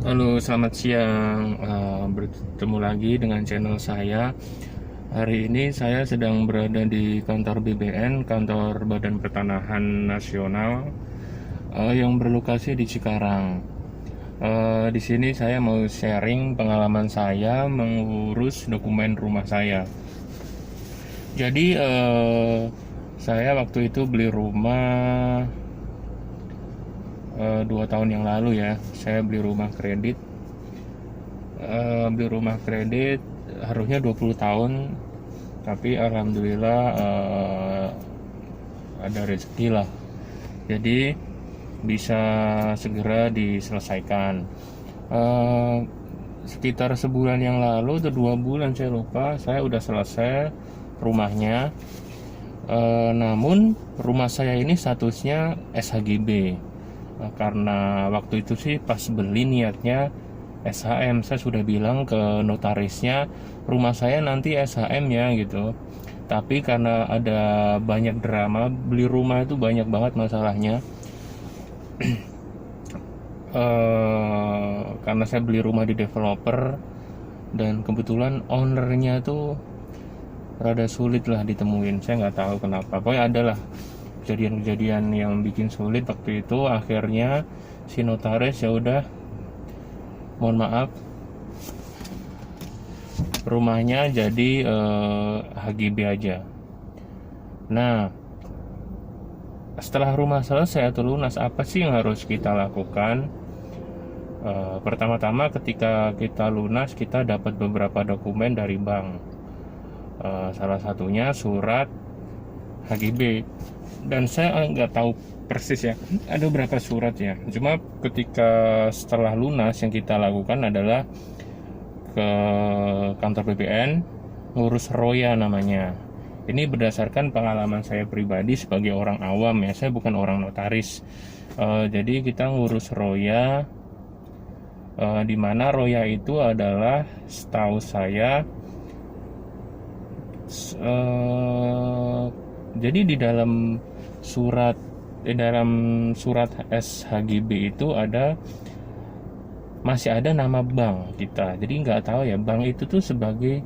Halo, selamat siang. Bertemu lagi dengan channel saya. Hari ini saya sedang berada di kantor BBN, Kantor Badan Pertanahan Nasional, yang berlokasi di Cikarang. Di sini saya mau sharing pengalaman saya mengurus dokumen rumah saya. Jadi, saya waktu itu beli rumah 2 tahun yang lalu ya. Saya beli rumah kredit. Beli rumah kredit harusnya 20 tahun, tapi alhamdulillah ada rezeki lah, jadi bisa segera diselesaikan. Eh, Sekitar sebulan yang lalu atau 2 bulan saya lupa, saya udah selesai rumahnya. Namun rumah saya ini statusnya SHGB. Karena waktu itu sih pas beli niatnya SHM, saya sudah bilang ke notarisnya rumah saya nanti SHM ya gitu. Tapi karena ada banyak drama beli rumah itu, banyak banget masalahnya. Karena saya beli rumah di developer dan kebetulan ownernya tuh rada sulit lah ditemuin. Saya nggak tahu kenapa, pokoknya ada lah kejadian-kejadian yang bikin sulit waktu itu. Akhirnya si notaris ya udah, mohon maaf, rumahnya jadi HGB aja. Nah, setelah rumah selesai atau lunas, apa sih yang harus kita lakukan? Pertama-tama ketika kita lunas, kita dapat beberapa dokumen dari bank. Salah satunya surat HGB. Dan saya nggak tahu persis ya, ada berapa surat ya. Cuma ketika setelah lunas, yang kita lakukan adalah ke kantor BPN, ngurus Roya namanya. Ini berdasarkan pengalaman saya pribadi sebagai orang awam ya, saya bukan orang notaris. Jadi kita ngurus Roya, di mana Roya itu adalah, setahu saya, jadi di dalam surat SHGB itu masih ada nama bank kita. Jadi nggak tahu ya, bank itu tuh sebagai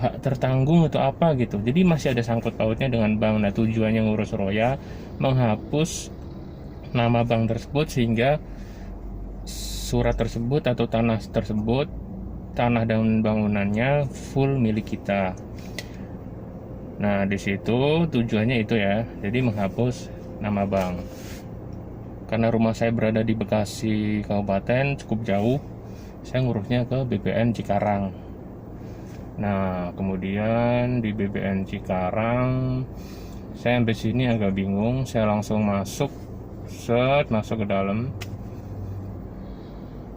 hak tertanggung atau apa gitu. Jadi masih ada sangkut pautnya dengan bank. Nah, tujuannya ngurus Roya menghapus nama bank tersebut, sehingga surat tersebut atau tanah tersebut, tanah dan bangunannya full milik kita. Nah, di situ tujuannya itu ya, jadi menghapus nama bank. Karena rumah saya berada di Bekasi Kabupaten, cukup jauh, saya ngurusnya ke BPN Cikarang. Nah, kemudian di BPN Cikarang, saya sampai sini agak bingung, saya langsung masuk ke dalam.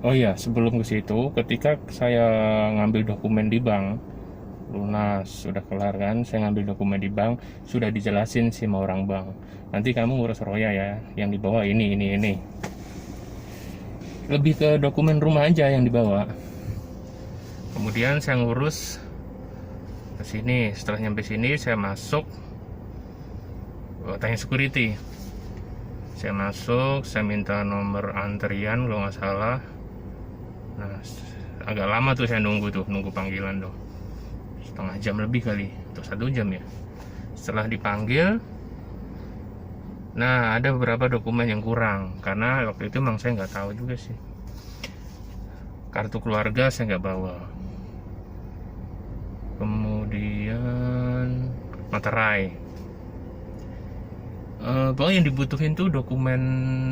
Oh iya, sebelum ke situ, ketika saya ngambil dokumen di bank, lunas, sudah kelar kan, saya ngambil dokumen di bank, sudah dijelasin sama orang bank, nanti kamu ngurus Roya ya, yang dibawa ini. Lebih ke dokumen rumah aja yang dibawa. Kemudian saya ngurus ke sini. Setelah nyampe sini, saya masuk, tanya security. Saya masuk, saya minta nomor antrian kalau nggak salah. Nah, agak lama tuh saya nunggu panggilan tuh, setengah jam lebih kali, atau 1 jam ya. Setelah dipanggil, nah ada beberapa dokumen yang kurang, karena waktu itu memang saya nggak tahu juga sih. Kartu keluarga saya nggak bawa. Kemudian materai. Pokoknya yang dibutuhin tuh dokumen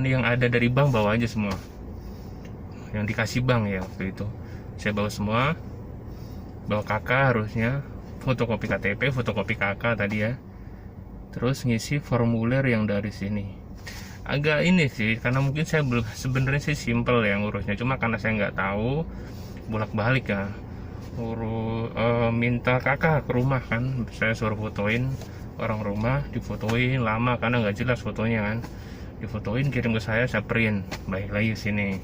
yang ada dari bank, bawa aja semua. Yang dikasih bank ya waktu itu, saya bawa semua. Bawa kakak harusnya, fotokopi KTP, fotokopi kakak tadi ya. Terus ngisi formulir yang dari sini. Agak ini sih, karena mungkin saya belum, sebenarnya sih simple ya ngurusnya, cuma karena saya nggak tahu, bolak-balik ya. Minta kakak ke rumah kan, saya suruh fotoin orang rumah, difotoin lama karena nggak jelas fotonya kan. Difotoin, kirim ke saya print, balik lagi ke sini,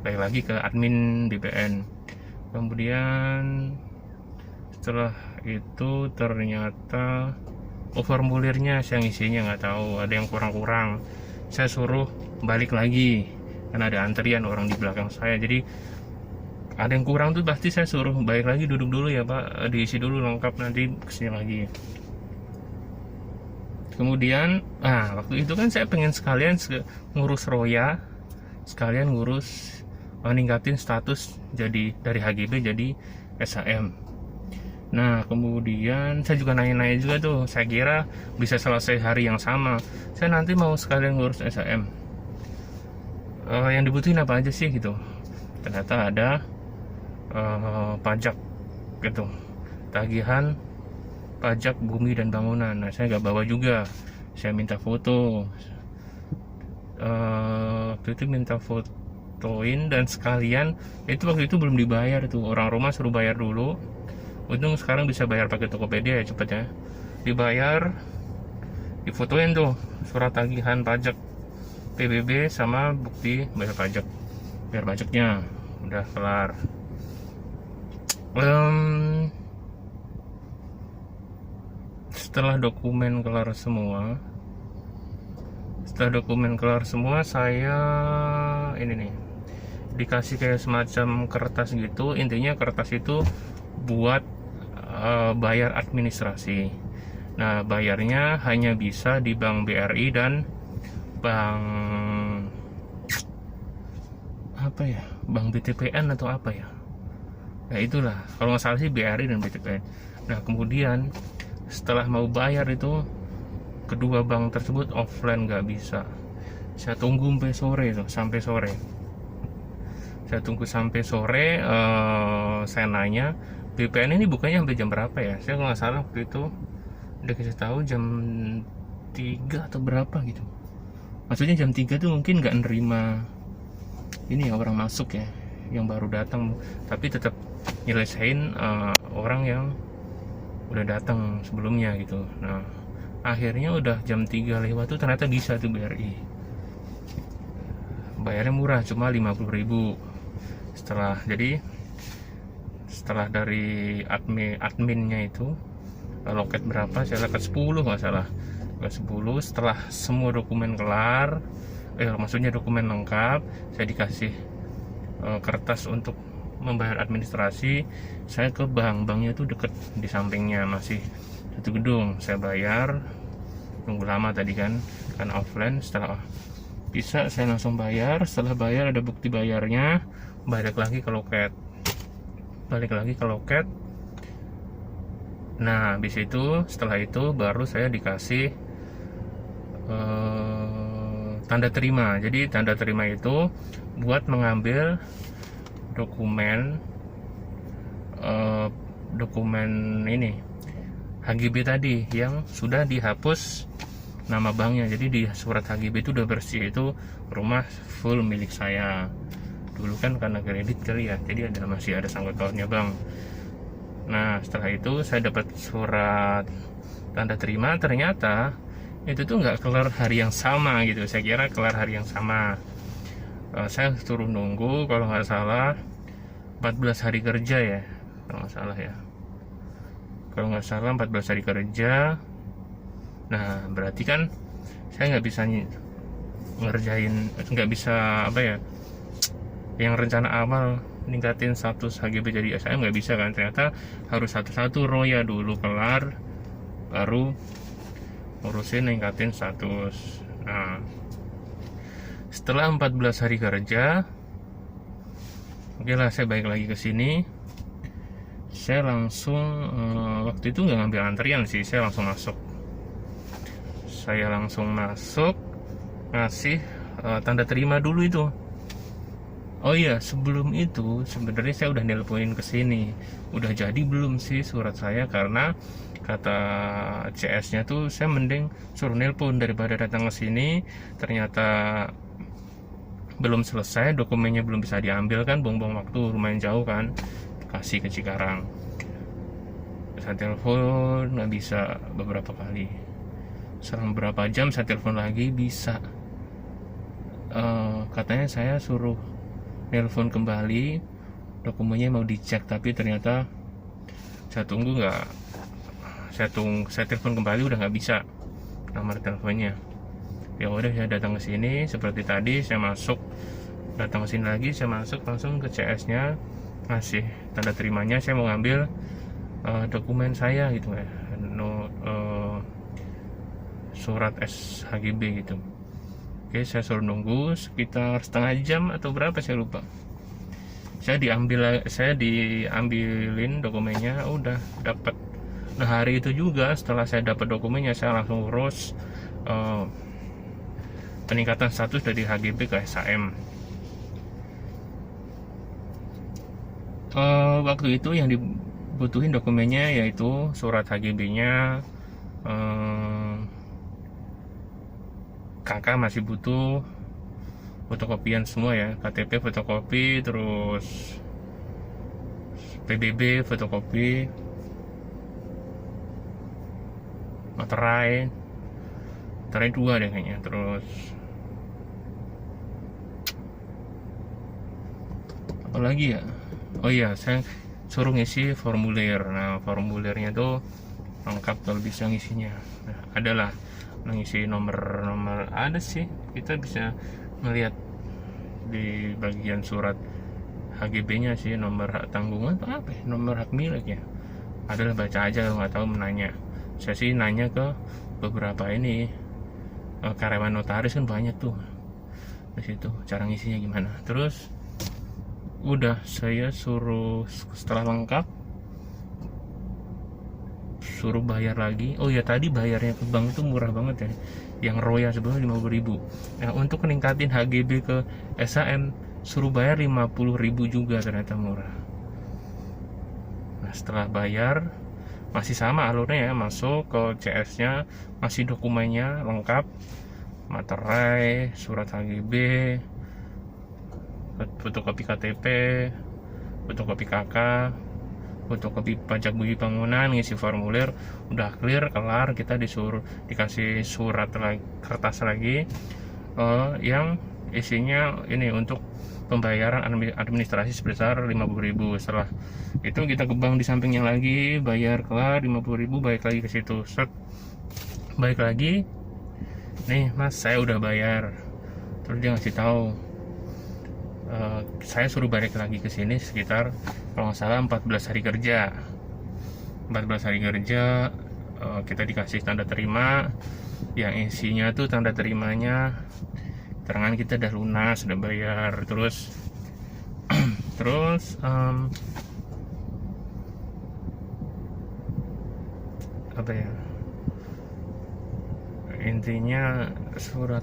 balik lagi ke admin BPN. Kemudian setelah itu ternyata formulirnya saya ngisinya nggak tahu, ada yang kurang-kurang, saya suruh balik lagi. karena ada antrian orang di belakang saya. Jadi ada yang kurang tuh pasti saya suruh balik lagi, duduk dulu ya Pak, diisi dulu lengkap, nanti kesini lagi. Kemudian waktu itu kan saya pengen sekalian ngurus roya, sekalian ngurus ningkatin status jadi dari HGB jadi SHM. Nah kemudian saya juga nanya-nanya juga tuh, saya kira bisa selesai hari yang sama. Saya nanti mau sekalian ngurus SHM, yang dibutuhin apa aja sih gitu. Ternyata ada pajak gitu, tagihan pajak bumi dan bangunan. Nah saya nggak bawa juga, saya minta foto. Waktu itu minta fotoin dan sekalian itu waktu itu belum dibayar tuh, orang rumah suruh bayar dulu. Untung sekarang bisa bayar pakai Tokopedia ya cepet ya, dibayar, difotoin tuh surat tagihan pajak PBB sama bukti bayar pajaknya, udah kelar. Setelah dokumen kelar semua, saya ini nih dikasih kayak semacam kertas gitu. Intinya kertas itu buat bayar administrasi. Nah bayarnya hanya bisa di Bank BRI dan Bank Bank BTPN atau apa ya. Nah itulah, kalau nggak salah sih BRI dan BTPN. Nah kemudian setelah mau bayar itu, kedua bank tersebut offline, nggak bisa. Saya tunggu sampai sore. Saya tunggu sampai sore. Saya nanya, BPN ini bukanya sampai jam berapa ya? Saya kalau nggak salah waktu itu udah kasih tahu jam 3 atau berapa gitu. Maksudnya jam 3 tuh mungkin nggak nerima ini ya, orang masuk ya, yang baru datang, tapi tetap nyelesain orang yang udah datang sebelumnya gitu. Nah akhirnya udah jam 3 lewat tuh ternyata bisa tuh BRI. Bayarnya murah, cuma 50.000. Setelah dari adminnya itu loket berapa, saya loket 10 nggak salah, loket 10. Setelah semua dokumen kelar, maksudnya dokumen lengkap, saya dikasih kertas untuk membayar administrasi. Saya ke banknya tuh deket di sampingnya, masih satu gedung. Saya bayar, tunggu lama tadi kan karena offline. Setelah bisa saya langsung bayar. Setelah bayar ada bukti bayarnya, balik lagi ke loket. Nah habis itu, setelah itu baru saya dikasih tanda terima. Jadi tanda terima itu buat mengambil dokumen ini HGB tadi yang sudah dihapus nama banknya. Jadi di surat HGB itu udah bersih, itu rumah full milik saya. Dulu kan karena kredit kali ya, jadi masih ada sangkut pautnya bank. Nah setelah itu saya dapat surat tanda terima, ternyata itu tuh nggak kelar hari yang sama gitu. Saya kira kelar hari yang sama. Saya suruh nunggu kalau nggak salah 14 hari kerja ya, kalau nggak salah 14 hari kerja. Nah berarti kan saya nggak bisa ngerjain, nggak bisa yang rencana awal ningkatin status HGB jadi SHM nggak bisa kan. Ternyata harus satu-satu roya dulu kelar, baru ngurusin ningkatin status. Nah setelah 14 hari kerja, oke lah, saya balik lagi ke sini. Saya langsung waktu itu nggak ngambil antrian sih, saya langsung masuk ngasih tanda terima dulu itu. Oh iya, sebelum itu sebenarnya saya udah nelponin ke sini. Udah jadi belum sih surat saya, karena kata CS-nya tuh saya mending suruh nelpon daripada datang ke sini. Ternyata belum selesai, dokumennya belum bisa diambil kan, buang-buang waktu, lumayan jauh kan, kasih ke Cikarang. Saya telepon nggak bisa beberapa kali, selang berapa jam saya telepon lagi bisa. Katanya saya suruh nelpon kembali, dokumennya mau dicek, tapi ternyata saya telepon kembali udah nggak bisa nomor teleponnya. Ya udah, saya datang ke sini seperti tadi, saya masuk Datang ke sini lagi, saya masuk langsung ke CS nya, ngasih tanda terimanya. Saya mau ngambil dokumen saya gitu ya, surat SHGB gitu. Oke, saya suruh nunggu sekitar setengah jam atau berapa saya lupa. Saya diambilin dokumennya, udah dapat. Nah, hari itu juga setelah saya dapat dokumennya, saya langsung urus peningkatan status dari HGB ke SHM. Waktu itu yang dibutuhin dokumennya yaitu surat HGB-nya, kakak masih butuh fotokopian semua ya, KTP fotokopi, terus PBB fotokopi, materai 2 deh kayaknya, terus apa lagi ya. Oh iya, saya suruh ngisi formulir. Nah, formulirnya tuh lengkap kalau bisa ngisinya. Nah, adalah ngisi nomor ada sih, kita bisa melihat di bagian surat HGB-nya sih, nomor hak tanggungan atau apa ya? Nomor hak milik ya. Adalah, baca aja kalau nggak tahu menanya. Saya sih nanya ke beberapa ini karyawan notaris, kan banyak tuh di situ cara ngisinya gimana. Terus udah saya suruh, setelah lengkap suruh bayar lagi. Oh ya, tadi bayarnya ke bank itu murah banget ya, yang Roya sebelumnya 50.000. Nah, untuk meningkatin HGB ke SHM suruh bayar 50.000 juga, ternyata murah. Nah, setelah bayar masih sama alurnya ya, masuk ke CS nya, masih dokumennya lengkap, materai, surat HGB, fotokopi KTP, fotokopi KK, fotokopi pajak bumi bangunan, ngisi formulir, udah clear, kelar. Kita dikasih surat lagi, kertas lagi, yang isinya ini untuk pembayaran administrasi sebesar 50.000. Setelah itu kita ke bank di sampingnya lagi, bayar kelar 50.000, balik lagi ke situ, set, balik lagi, nih mas saya udah bayar. Terus dia ngasih tahu, saya suruh balik lagi ke sini sekitar kalau nggak salah 14 hari kerja. 14 hari kerja, kita dikasih tanda terima yang isinya tuh tanda terimanya keterangan kita udah lunas, udah bayar. Terus apa ya, intinya surat,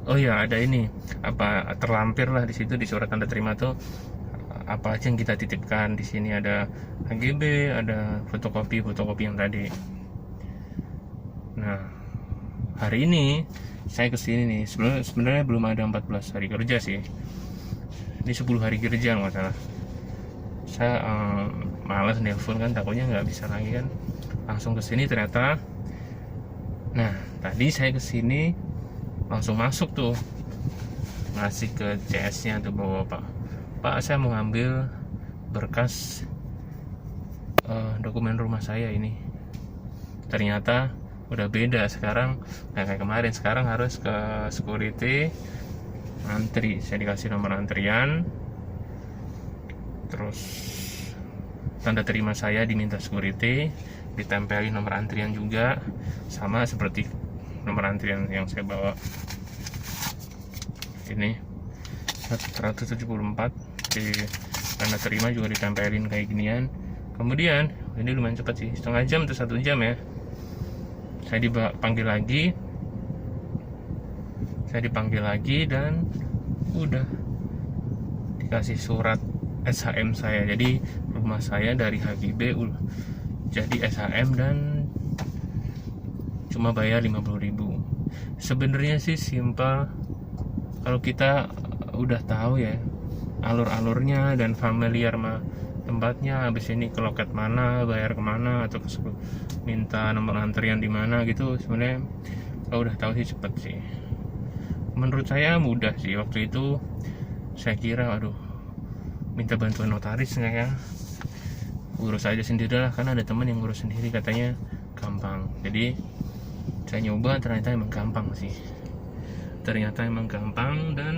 oh ya ada ini, apa terlampir lah di situ di surat tanda terima tuh apa aja yang kita titipkan. Di sini ada HGB, ada fotokopi yang tadi. Nah, hari ini saya kesini nih, sebenarnya belum ada 14 hari kerja sih, ini 10 hari kerja nggak salah. Saya malas nelpon kan, takutnya nggak bisa lagi kan, langsung kesini ternyata. Nah, tadi saya kesini langsung masuk tuh, ngasih ke CS nya tuh, bawa Pak saya mau ngambil berkas dokumen rumah saya ini. Ternyata udah beda sekarang, nggak kayak kemarin. Sekarang harus ke security, antri. Saya dikasih nomor antrian, terus tanda terima saya diminta security, ditempelin nomor antrian juga, sama seperti nomor antrian yang saya bawa ini 174. di tanda terima juga ditempelin kayak ginian. Kemudian ini lumayan cepat sih, setengah jam atau 1 jam ya, saya dipanggil lagi dan udah dikasih surat SHM saya. Jadi rumah saya dari HGB jadi SHM dan cuma bayar 50.000. Sebenarnya sih simpel kalau kita udah tahu ya alur-alurnya dan familiar sama tempatnya. Habis ini ke loket mana, bayar kemana, atau minta nomor antrian di mana gitu. Sebenarnya kalau udah tahu sih cepet sih. Menurut saya mudah sih. Waktu itu saya kira aduh minta bantuan notaris nggak ya, urus aja sendirilah, karena ada teman yang ngurus sendiri katanya gampang. Jadi saya nyoba, ternyata emang gampang sih. Dan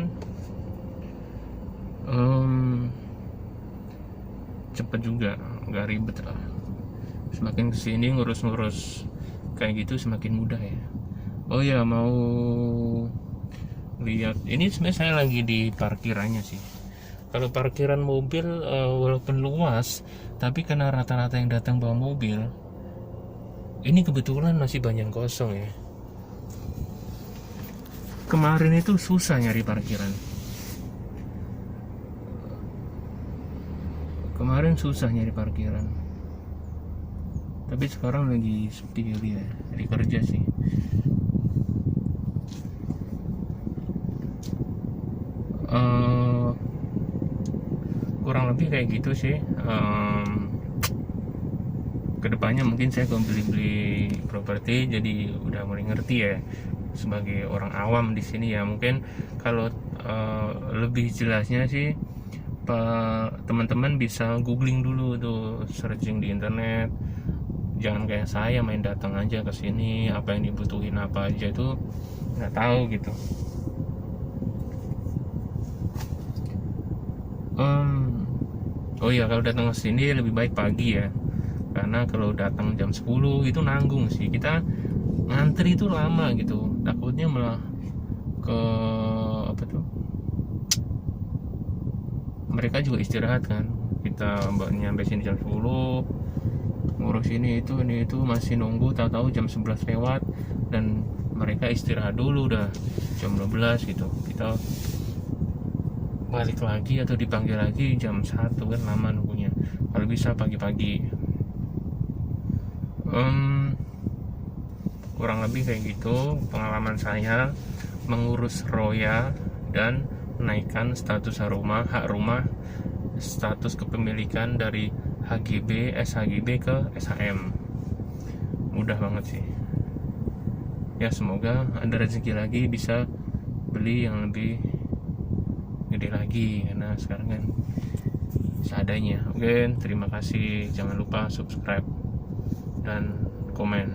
cepet juga, nggak ribet lah. Semakin kesini ngurus-ngurus kayak gitu semakin mudah ya. Oh ya, mau lihat ini, sebenarnya saya lagi di parkirannya sih. Kalau parkiran mobil walaupun luas, tapi karena rata-rata yang datang bawa mobil, ini kebetulan masih banyak kosong ya. Kemarin itu susah nyari parkiran. Tapi sekarang lagi sepi kali ya, lagi kerja sih. Kurang lebih kayak gitu sih. Kedepannya mungkin saya kalau beli properti jadi udah mulai ngerti ya, sebagai orang awam di sini ya. Mungkin kalau lebih jelasnya sih teman-teman bisa googling dulu tuh, searching di internet. Jangan kayak saya main datang aja ke sini, apa yang dibutuhin apa aja itu nggak tahu gitu. Oh iya, kalau datang ke sini lebih baik pagi ya, karena kalau datang jam 10 itu nanggung sih, kita ngantri itu lama gitu, takutnya malah ke apa tuh, mereka juga istirahat kan, kita nyampe sini jam 10 ngurus ini itu masih nunggu, tahu-tahu jam 11 lewat dan mereka istirahat dulu udah jam 12 gitu, kita balik lagi atau dipanggil lagi jam 1 kan, lama nunggunya. Kalau bisa pagi-pagi. Kurang lebih kayak gitu pengalaman saya mengurus roya dan menaikkan status hak rumah, status kepemilikan dari HGB, SHGB ke SHM. Mudah banget sih ya, semoga ada rezeki lagi bisa beli yang lebih gede lagi, karena sekarang kan seadanya. Oke, terima kasih, jangan lupa subscribe dan komen.